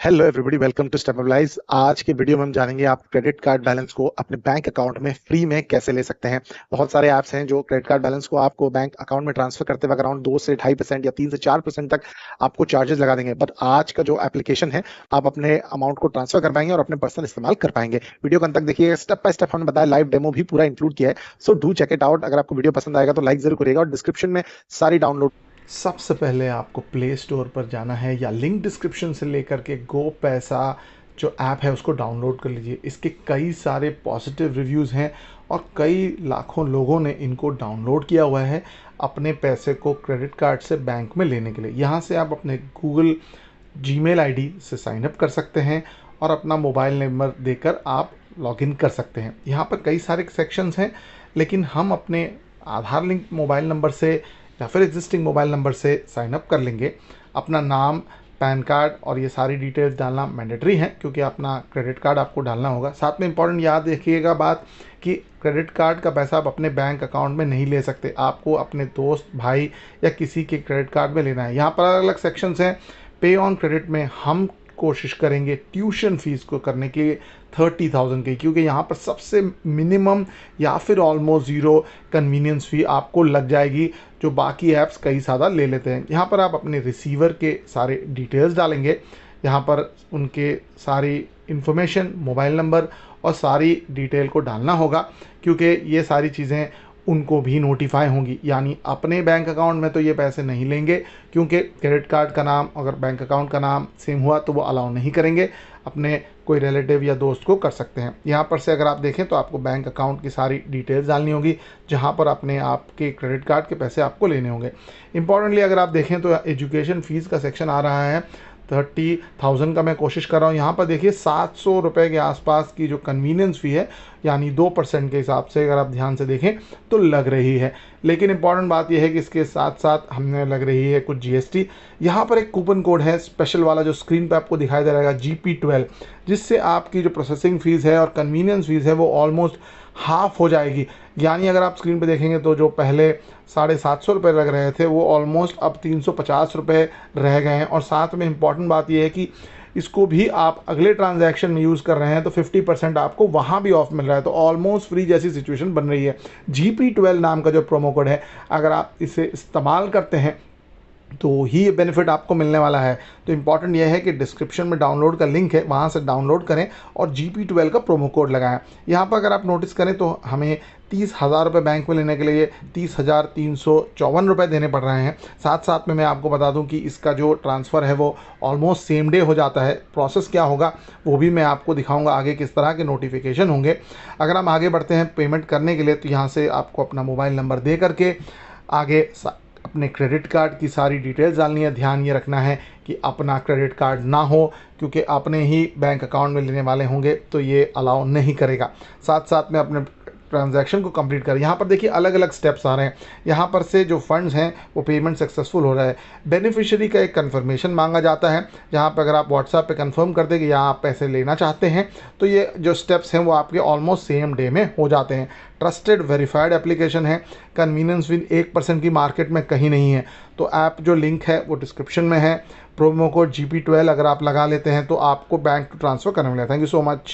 Hello everybody, welcome to स्टेपलाइज। आज के वीडियो में हम जानेंगे आप क्रेडिट कार्ड बैलेंस को अपने बैंक अकाउंट में फ्री में कैसे ले सकते हैं। बहुत सारे ऐप्स हैं जो क्रेडिट कार्ड बैलेंस को आपको बैंक अकाउंट में ट्रांसफर करते वक्त अराउंड 2 से 2.5% या 3 से 4% तक आपको चार्जेस लगा देंगे। बट आज का जो एप्लीकेशन है, आप अपने अमाउंट को ट्रांसफर कर पाएंगे और अपने पर्सनल इस्तेमाल कर पाएंगे। वीडियो को अंत तक देखिए, स्टेप बाय स्टेप हमने बताया, लाइव डेमो भी पूरा इंक्लूड किया है। So do check it out. अगर आपको वीडियो पसंद आएगा तो लाइक जरूर करिएगा और डिस्क्रिप्शन में सारी डाउनलोड। सबसे पहले आपको प्ले स्टोर पर जाना है या लिंक डिस्क्रिप्शन से लेकर के गो पैसा जो ऐप है उसको डाउनलोड कर लीजिए। इसके कई सारे पॉजिटिव रिव्यूज़ हैं और कई लाखों लोगों ने इनको डाउनलोड किया हुआ है अपने पैसे को क्रेडिट कार्ड से बैंक में लेने के लिए। यहाँ से आप अपने गूगल जीमेल आईडी से साइन अप कर सकते हैं और अपना मोबाइल नंबर देकर आप लॉगिन कर सकते हैं। यहाँ पर कई सारे सेक्शंस हैं, लेकिन हम अपने आधार लिंक मोबाइल नंबर से या फिर एग्जिस्टिंग मोबाइल नंबर से साइन अप कर लेंगे। अपना नाम, पैन कार्ड और ये सारी डिटेल्स डालना मैंडेटरी है, क्योंकि अपना क्रेडिट कार्ड आपको डालना होगा। साथ में इंपॉर्टेंट याद रखिएगा बात कि क्रेडिट कार्ड का पैसा आप अपने बैंक अकाउंट में नहीं ले सकते, आपको अपने दोस्त, भाई या किसी के क्रेडिट कार्ड में लेना है। यहाँ पर अलग अलग सेक्शंस हैं। पे ऑन क्रेडिट में हम कोशिश करेंगे ट्यूशन फीस को करने की 30,000 की, क्योंकि यहाँ पर सबसे मिनिमम या फिर ऑलमोस्ट ज़ीरो कन्वीनियंस फ़ी आपको लग जाएगी, जो बाकी ऐप्स कई ज़्यादा ले लेते हैं। यहाँ पर आप अपने रिसीवर के सारे डिटेल्स डालेंगे। यहाँ पर उनके सारी इन्फॉर्मेशन, मोबाइल नंबर और सारी डिटेल को डालना होगा, क्योंकि ये सारी चीज़ें उनको भी नोटिफाई होंगी। यानी अपने बैंक अकाउंट में तो ये पैसे नहीं लेंगे, क्योंकि क्रेडिट कार्ड का नाम अगर बैंक अकाउंट का नाम सेम हुआ तो वो अलाउ नहीं करेंगे। अपने कोई रिलेटिव या दोस्त को कर सकते हैं। यहाँ पर से अगर आप देखें तो आपको बैंक अकाउंट की सारी डिटेल्स डालनी होगी, जहाँ पर अपने आपके क्रेडिट कार्ड के पैसे आपको लेने होंगे। इंपॉर्टेंटली अगर आप देखें तो एजुकेशन फ़ीस का सेक्शन आ रहा है 30,000 का। मैं कोशिश कर रहा हूँ। यहाँ पर देखिए 700 रुपये के आसपास की जो कन्वीनियंस फ़ी है, यानी 2% के हिसाब से अगर आप ध्यान से देखें तो लग रही है। लेकिन इंपॉर्टेंट बात यह है कि इसके साथ साथ हमें लग रही है कुछ जीएसटी। यहाँ पर एक कूपन कोड है स्पेशल वाला, जो स्क्रीन पे आपको दिखाई दे रहेगा, GP12, जिससे आपकी जो प्रोसेसिंग फ़ीस है और कन्वीनियंस फ़ीस है वो ऑलमोस्ट हाफ हो जाएगी। यानी अगर आप स्क्रीन पे देखेंगे तो जो पहले 750 रुपये लग रहे थे वो ऑलमोस्ट अब 350 रुपये रह गए हैं। और साथ में इम्पॉर्टेंट बात यह है कि इसको भी आप अगले ट्रांजैक्शन में यूज़ कर रहे हैं तो 50% आपको वहाँ भी ऑफ मिल रहा है, तो ऑलमोस्ट फ्री जैसी सिचुएशन बन रही है। GP12 नाम का जो प्रोमो कोड है, अगर आप इसे इस्तेमाल करते हैं तो ही ये बेनिफिट आपको मिलने वाला है। तो इम्पॉर्टेंट यह है कि डिस्क्रिप्शन में डाउनलोड का लिंक है, वहाँ से डाउनलोड करें और GP12 का प्रोमो कोड लगाएं। यहाँ पर अगर आप नोटिस करें तो हमें 30,000 रुपये बैंक में लेने के लिए 30,354 रुपये देने पड़ रहे हैं। साथ साथ में मैं आपको बता दूं कि इसका जो ट्रांसफ़र है वो ऑलमोस्ट सेम डे हो जाता है। प्रोसेस क्या होगा वो भी मैं आपको दिखाऊंगा आगे, किस तरह के नोटिफिकेशन होंगे। अगर हम आगे बढ़ते हैं पेमेंट करने के लिए, तो यहाँ से आपको अपना मोबाइल नंबर दे करके आगे अपने क्रेडिट कार्ड की सारी डिटेल्स डालनी है। ध्यान ये रखना है कि अपना क्रेडिट कार्ड ना हो, क्योंकि अपने ही बैंक अकाउंट में लेने वाले होंगे तो ये अलाउ नहीं करेगा। साथ साथ में अपने ट्रांजैक्शन को कंप्लीट करें। यहाँ पर देखिए अलग अलग स्टेप्स आ रहे हैं। यहाँ पर से जो फंड्स हैं वो पेमेंट सक्सेसफुल हो रहा है। बेनिफिशियरी का एक कन्फर्मेशन मांगा जाता है, जहाँ पर अगर आप व्हाट्सएप पे कंफर्म कर दें कि यहाँ आप पैसे लेना चाहते हैं, तो ये जो स्टेप्स हैं वो आपके ऑलमोस्ट सेम डे में हो जाते हैं। ट्रस्टेड वेरीफाइड एप्लीकेशन है। कन्वीनियंस विद 1% की मार्केट में कहीं नहीं है। तो ऐप जो लिंक है वो डिस्क्रिप्शन में है। प्रोमो कोड GP12 अगर आप लगा लेते हैं तो आपको बैंक ट्रांसफ़र करने मिलेगा। Thank you so much.